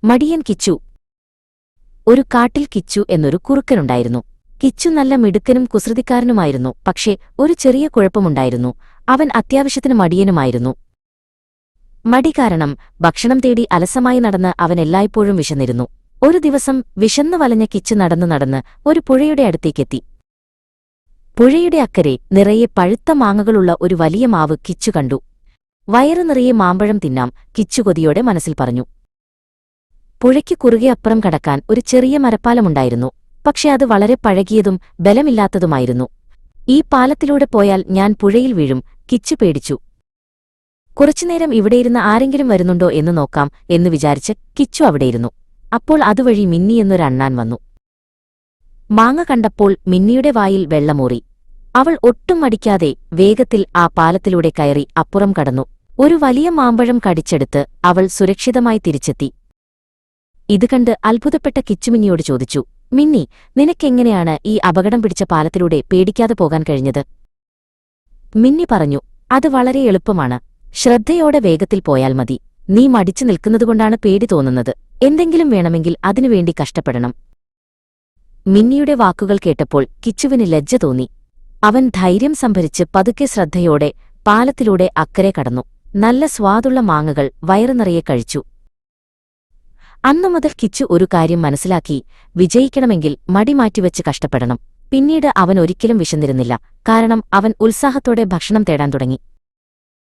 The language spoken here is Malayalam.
മടിയൻ കിച്ചു. ഒരു കാട്ടിൽ കിച്ചു എന്നൊരു കുറുക്കനുണ്ടായിരുന്നു. കിച്ചു നല്ല മിടുക്കനും കുസൃതിക്കാരനുമായിരുന്നു. പക്ഷേ ഒരു ചെറിയ കുഴപ്പമുണ്ടായിരുന്നു. അവൻ അത്യാവശ്യത്തിന് മടിയനുമായിരുന്നു. മടി കാരണം ഭക്ഷണം തേടി അലസമായി നടന്ന് അവൻ എല്ലായ്പ്പോഴും വിശന്നിരുന്നു. ഒരു ദിവസം വിശന്നു വലഞ്ഞ കിച്ചു നടന്നു നടന്ന് ഒരു പുഴയുടെ അടുത്തേക്കെത്തി. പുഴയുടെ അക്കരെ നിറയെ പഴുത്ത മാങ്ങകളുള്ള ഒരു വലിയ മാവ് കിച്ചു കണ്ടു. വയറു നിറയെ മാമ്പഴം തിന്നാം, കിച്ചു കൊതിയോടെ മനസ്സിൽ പറഞ്ഞു. പുഴയ്ക്ക് കുറുകെ അപ്പുറം കടക്കാൻ ഒരു ചെറിയ മരപ്പാലമുണ്ടായിരുന്നു. പക്ഷെ അത് വളരെ പഴകിയതും ബലമില്ലാത്തതുമായിരുന്നു. ഈ പാലത്തിലൂടെ പോയാൽ ഞാൻ പുഴയിൽ വീഴും, കിച്ചു പേടിച്ചു. കുറച്ചുനേരം ഇവിടെയിരുന്ന് ആരെങ്കിലും വരുന്നുണ്ടോ എന്ന് നോക്കാം എന്ന് വിചാരിച്ച് കിച്ചു അവിടെയിരുന്നു. അപ്പോൾ അതുവഴി മിന്നി എന്നൊരണ്ണാൻ വന്നു. മാങ്ങ കണ്ടപ്പോൾ മിന്നിയുടെ വായിൽ വെള്ളമൂറി. അവൾ ഒട്ടും മടിക്കാതെ വേഗത്തിൽ ആ പാലത്തിലൂടെ കയറി അപ്പുറം കടന്നു. ഒരു വലിയ മാമ്പഴം കടിച്ചെടുത്ത് അവൾ സുരക്ഷിതമായി തിരിച്ചെത്തി. ഇത് കണ്ട് അത്ഭുതപ്പെട്ട കിച്ചുമിന്നിയോട് ചോദിച്ചു, മിന്നി, നിനക്കെങ്ങനെയാണ് ഈ അപകടം പിടിച്ച പാലത്തിലൂടെ പേടിക്കാതെ പോകാൻ കഴിഞ്ഞത്? മിന്നി പറഞ്ഞു, അത് വളരെ എളുപ്പമാണ്. ശ്രദ്ധയോടെ വേഗത്തിൽ പോയാൽ മതി. നീ മടിച്ചു നിൽക്കുന്നതുകൊണ്ടാണ് പേടി തോന്നുന്നത്. എന്തെങ്കിലും വേണമെങ്കിൽ അതിനുവേണ്ടി കഷ്ടപ്പെടണം. മിന്നിയുടെ വാക്കുകൾ കേട്ടപ്പോൾ കിച്ചുവിന് ലജ്ജ തോന്നി. അവൻ ധൈര്യം സംഭരിച്ച് പതുക്കെ ശ്രദ്ധയോടെ പാലത്തിലൂടെ അക്കരെ കടന്നു. നല്ല സ്വാദുള്ള മാങ്ങകൾ വയറു നിറയെ കഴിച്ചു. അന്നുമുതൽ കിച്ചു ഒരു കാര്യം മനസ്സിലാക്കി, വിജയിക്കണമെങ്കിൽ മടി മാറ്റിവെച്ച് കഷ്ടപ്പെടണം. പിന്നീട് അവൻ ഒരിക്കലും വിശന്നിരുന്നില്ല. കാരണം അവൻ ഉത്സാഹത്തോടെ ഭക്ഷണം തേടാൻ തുടങ്ങി.